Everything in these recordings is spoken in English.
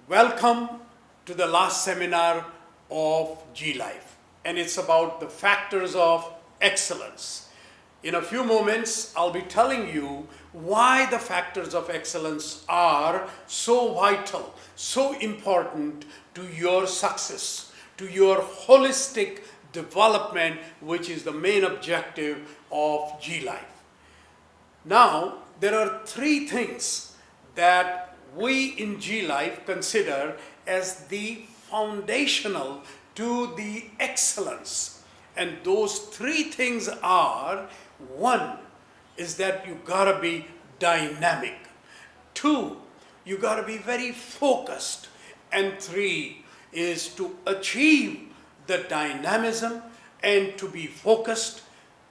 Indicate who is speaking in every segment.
Speaker 1: Welcome to the last seminar of G Life, and it's about the factors of excellence. In a few moments, I'll be telling you why the factors of excellence are so vital, so important to your success, to your holistic development, which is the main objective of G Life. Now, there are three things that we in G Life consider as the foundational to the excellence. And those three things are: one is that you gotta be dynamic. Two, you gotta be very focused. And three is to achieve the dynamism and to be focused,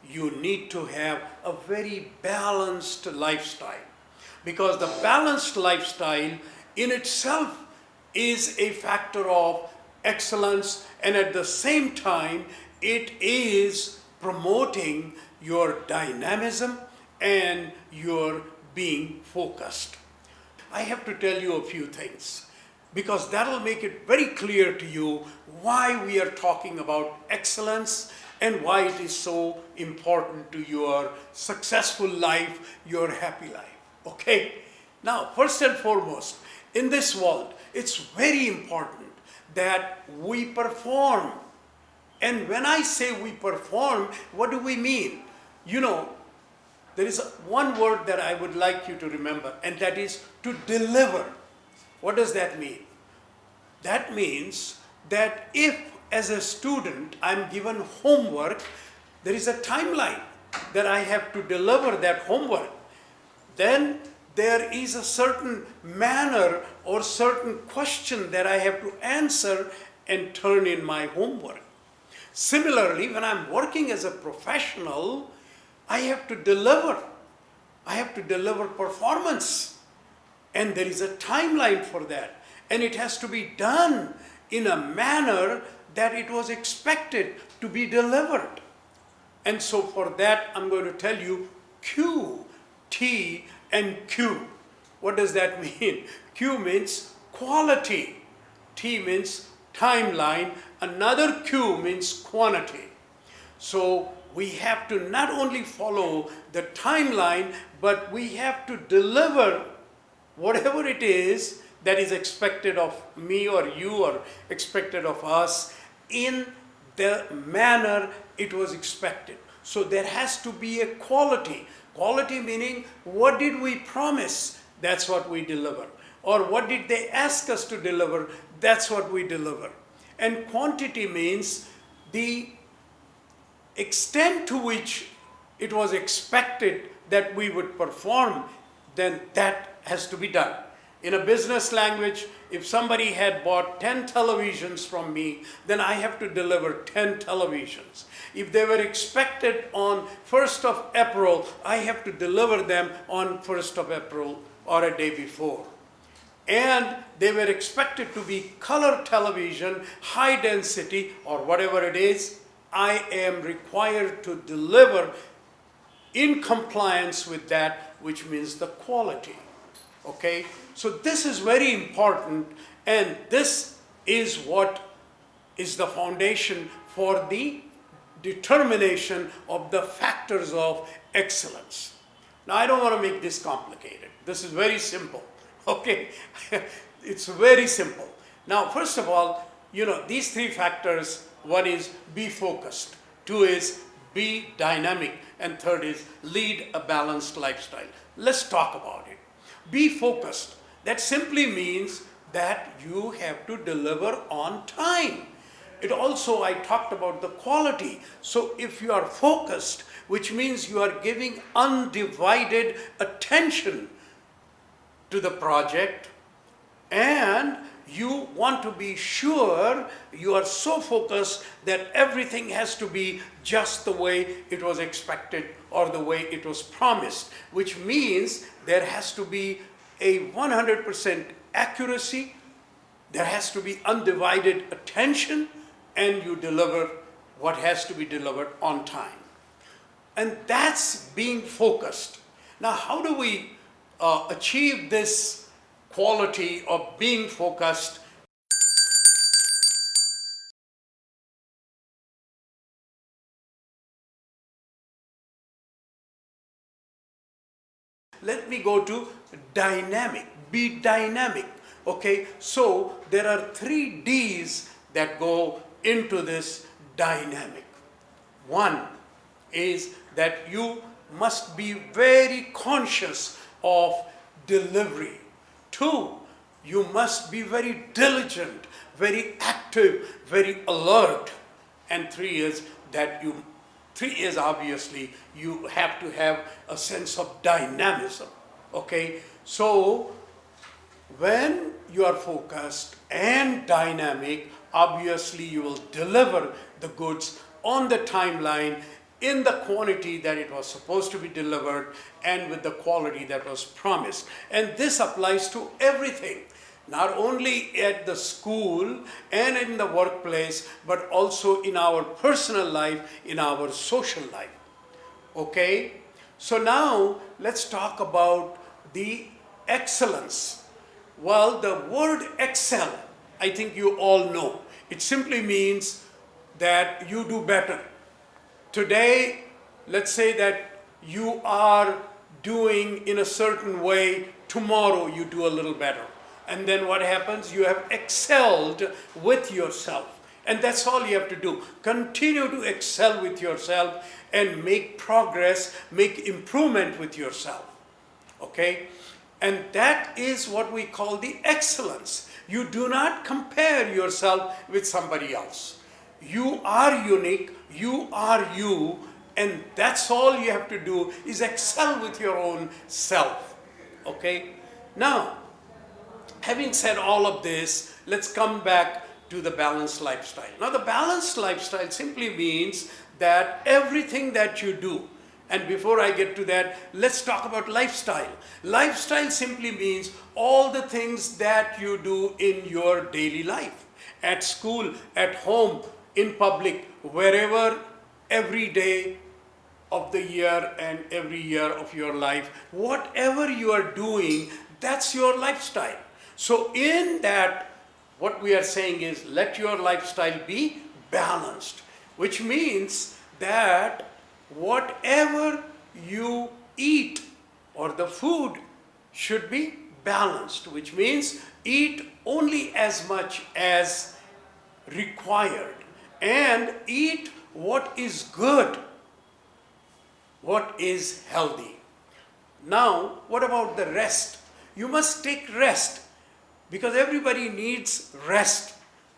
Speaker 1: you need to have a very balanced lifestyle. Because the balanced lifestyle in itself is a factor of excellence, and at the same time, it is promoting your dynamism and your being focused. I have to tell you a few things because that'll make it very clear to you why we are talking about excellence and why it is so important to your successful life, your happy life. Okay? Now, first and foremost, in this world, it's very important that we perform. And when I say we perform, what do we mean? You know, there is one word that I would like you to remember, and that is to deliver. What does that mean? That means that if, as a student, I'm given homework, there is a timeline that I have to deliver that homework. Then there is a certain manner or certain question that I have to answer and turn in my homework. Similarly, when I'm working as a professional, I have to deliver. I have to deliver performance. And there is a timeline for that. And it has to be done in a manner that it was expected to be delivered. And so for that, I'm going to tell you Q, T, and Q. What does that mean? Q means quality. T means timeline. Another Q means quantity. So we have to not only follow the timeline, but we have to deliver whatever it is that is expected of me or you or expected of us in the manner it was expected. So there has to be a quality. Quality meaning, what did we promise? That's what we deliver. Or what did they ask us to deliver? That's what we deliver. And quantity means the extent to which it was expected that we would perform, then that has to be done. In a business language, if somebody had bought 10 televisions from me, then I have to deliver 10 televisions. If they were expected on 1st of April, I have to deliver them on 1st of April or a day before. And they were expected to be color television, high density, or whatever it is, I am required to deliver in compliance with that, which means the quality. Okay? So this is very important, and this is what is the foundation for the determination of the factors of excellence. Now, I don't want to make this complicated. This is very simple. Okay? It's very simple. Now, first of all, you know, these three factors, one is be focused, two is be dynamic, and third is lead a balanced lifestyle. Let's talk about it. Be focused. That simply means that you have to deliver on time. It also, I talked about the quality. So if you are focused, which means you are giving undivided attention to the project, and you want to be sure you are so focused that everything has to be just the way it was expected or the way it was promised, which means there has to be a 100% accuracy, there has to be undivided attention, and you deliver what has to be delivered on time. And that's being focused. Now, how do we achieve this quality of being focused. Let me go to dynamic. Be dynamic. Okay, so there are 3 D's that go into this dynamic. One is that you must be very conscious of delivery. 2, you must be very diligent, very active, very alert. And 3 is obviously you have to have a sense of dynamism. Okay, so when you are focused and dynamic, obviously you will deliver the goods on the timeline, in the quantity that it was supposed to be delivered, and with the quality that was promised. And this applies to everything, not only at the school and in the workplace, but also in our personal life, in our social life. Okay, so now let's talk about the excellence. Well, the word excel, I think you all know. It simply means that you do better. Today, let's say that you are doing in a certain way, tomorrow you do a little better. And then what happens? You have excelled with yourself. And that's all you have to do. Continue to excel with yourself and make progress, make improvement with yourself. Okay? And that is what we call the excellence. You do not compare yourself with somebody else. You are unique, you are you, and that's all you have to do is excel with your own self. Okay? Now, having said all of this, let's come back to the balanced lifestyle. Now, the balanced lifestyle simply means that everything that you do, and before I get to that, let's talk about lifestyle. Lifestyle simply means all the things that you do in your daily life, at school, at home, in public, wherever, every day of the year and every year of your life, whatever you are doing, that's your lifestyle. So in that, what we are saying is let your lifestyle be balanced, which means that whatever you eat or the food should be balanced, which means eat only as much as required and eat what is good, what is healthy. Now, what about the rest? You must take rest because everybody needs rest.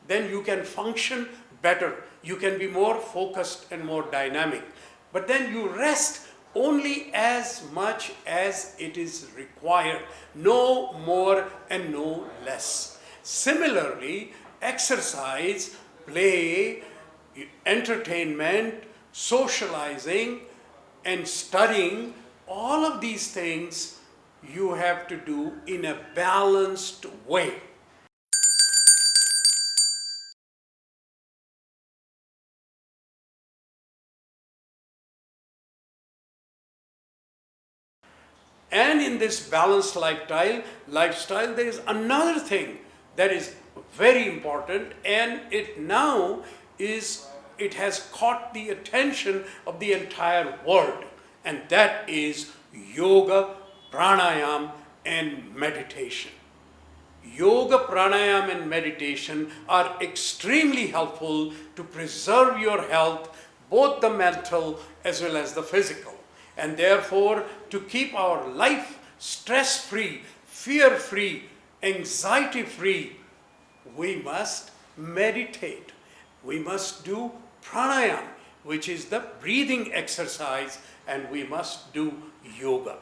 Speaker 1: Then you can function better. You can be more focused and more dynamic. But then you rest only as much as it is required, no more and no less. Similarly, exercise, play, entertainment, socializing, and studying, all of these things you have to do in a balanced way. And in this balanced lifestyle, there is another thing that is very important, and it has caught the attention of the entire world, and that is yoga, pranayam, and meditation. Yoga, pranayam, and meditation are extremely helpful to preserve your health, both the mental as well as the physical. And therefore, to keep our life stress-free, fear-free, anxiety-free, we must meditate. We must do pranayam, which is the breathing exercise, and we must do yoga.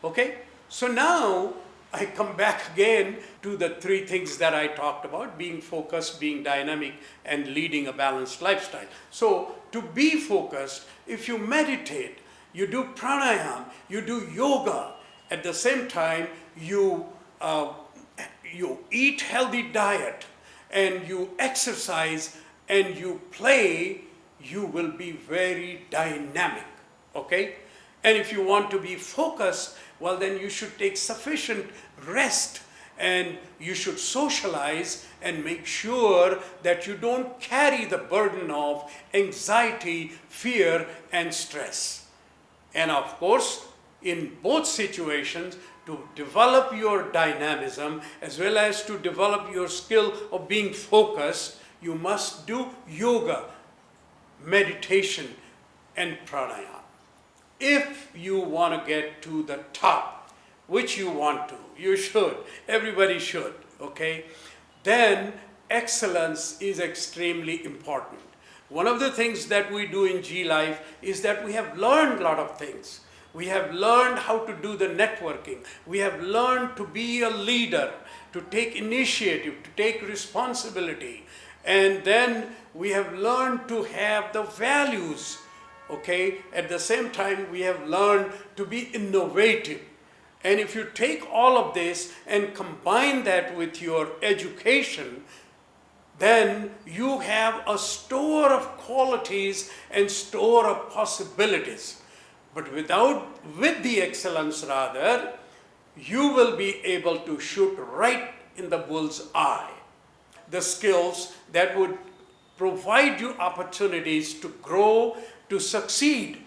Speaker 1: Okay? So now I come back again to the 3 things that I talked about: being focused, being dynamic, and leading a balanced lifestyle. So to be focused, if you meditate, you do pranayam, you do yoga, at the same time you eat healthy diet, and you exercise, and you play, you will be very dynamic. Okay? And if you want to be focused, well, then you should take sufficient rest and you should socialize and make sure that you don't carry the burden of anxiety, fear, and stress. And of course, in both situations, to develop your dynamism as well as to develop your skill of being focused, you must do yoga, meditation, and pranayama. If you want to get to the top, which you want to, you should, everybody should, okay? Then excellence is extremely important. One of the things that we do in G Life is that we have learned a lot of things. We have learned how to do the networking. We have learned to be a leader, to take initiative, to take responsibility. And then we have learned to have the values, okay? At the same time, we have learned to be innovative. And if you take all of this and combine that with your education, then you have a store of qualities and store of possibilities. But with the excellence rather, you will be able to shoot right in the bull's eye. The skills that would provide you opportunities to grow, to succeed.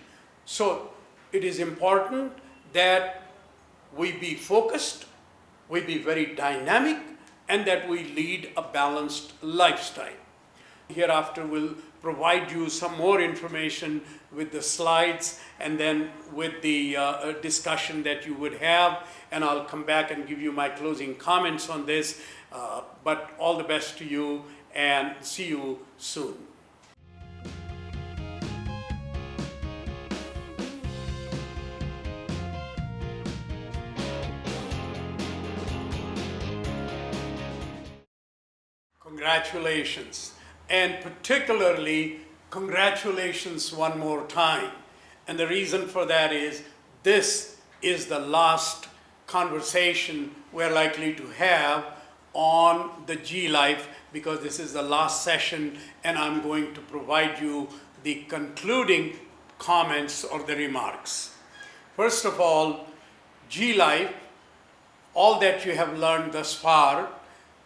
Speaker 1: So it is important that we be focused, we be very dynamic, and that we lead a balanced lifestyle. Hereafter we'll provide you some more information with the slides and then with the discussion that you would have, and I'll come back and give you my closing comments on this, but all the best to you and see you soon. Congratulations, and particularly congratulations one more time. And the reason for that is this is the last conversation we're likely to have on the G Life, because this is the last session and I'm going to provide you the concluding comments or the remarks. First of all, G Life, all that you have learned thus far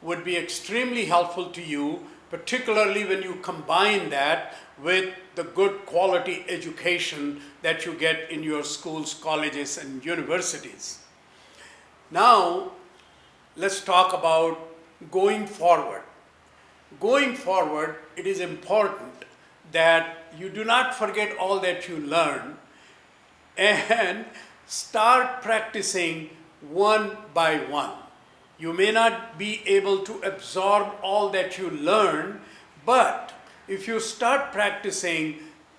Speaker 1: would be extremely helpful to you, particularly when you combine that with the good quality education that you get in your schools, colleges, and universities. Now, let's talk about going forward. Going forward, it is important that you do not forget all that you learn and start practicing one by one. You may not be able to absorb all that you learn, but if you start practicing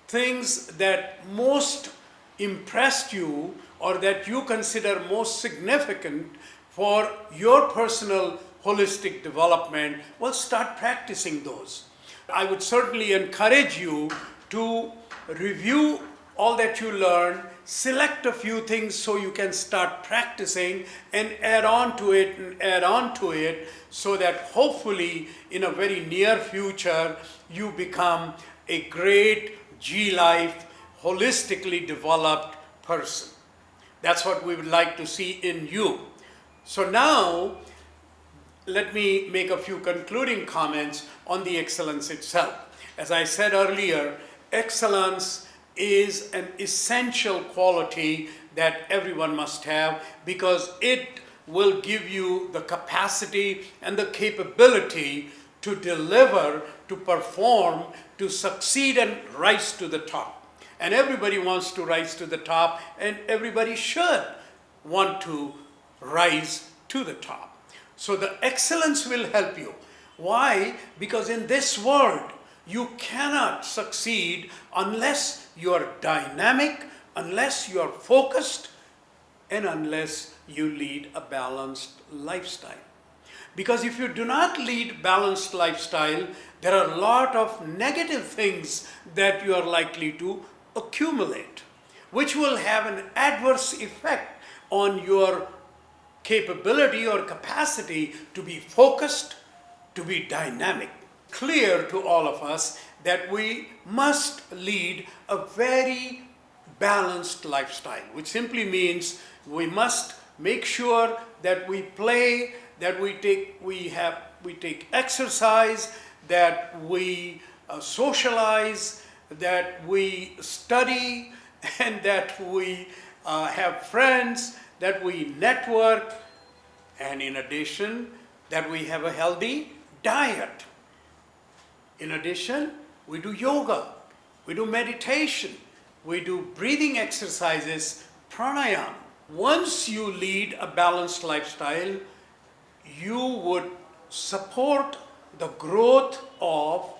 Speaker 1: things that most impressed you or that you consider most significant for your personal holistic development, well, start practicing those. I would certainly encourage you to review all that you learn, select a few things so you can start practicing and add on to it and add on to it, so that hopefully in a very near future you become a great G Life, holistically developed person. That's what we would like to see in you. So now, let me make a few concluding comments on the excellence itself. As I said earlier, excellence is an essential quality that everyone must have, because it will give you the capacity and the capability to deliver, to perform, to succeed and rise to the top. And everybody wants to rise to the top, and everybody should want to rise to the top. So the excellence will help you. Why? Because in this world, you cannot succeed unless you are dynamic, unless you are focused, and unless you lead a balanced lifestyle. Because if you do not lead balanced lifestyle, there are a lot of negative things that you are likely to accumulate, which will have an adverse effect on your capability or capacity to be focused, to be dynamic. Clear to all of us that we must lead a very balanced lifestyle, which simply means we must make sure that we play that we take exercise, that we socialize, that we study, and that we have friends, that we network, and in addition, that we have a healthy diet. In addition, we do yoga, we do meditation, we do breathing exercises, pranayama. Once you lead a balanced lifestyle, you would support the growth of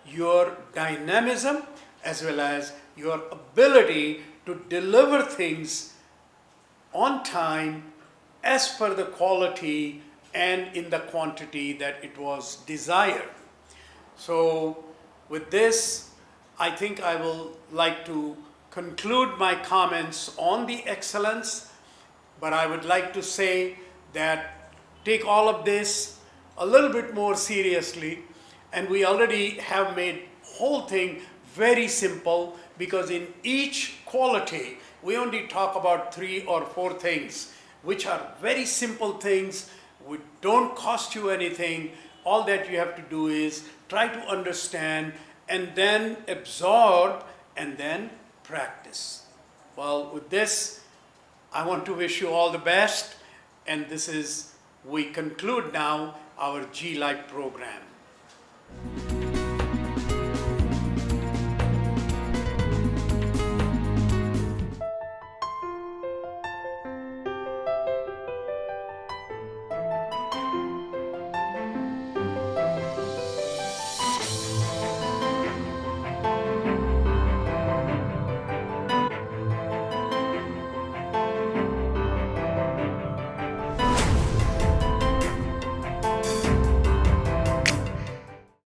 Speaker 1: your dynamism as well as your ability to deliver things on time as per the quality and in the quantity that it was desired. So with this, I think I will like to conclude my comments on the excellence, but I would like to say that take all of this a little bit more seriously, and we already have made whole thing very simple, because in each quality we only talk about 3 or 4 things, which are very simple things, which don't cost you anything. All that you have to do is try to understand and then absorb and then practice. Well, with this, I want to wish you all the best, and we conclude now our G Life program.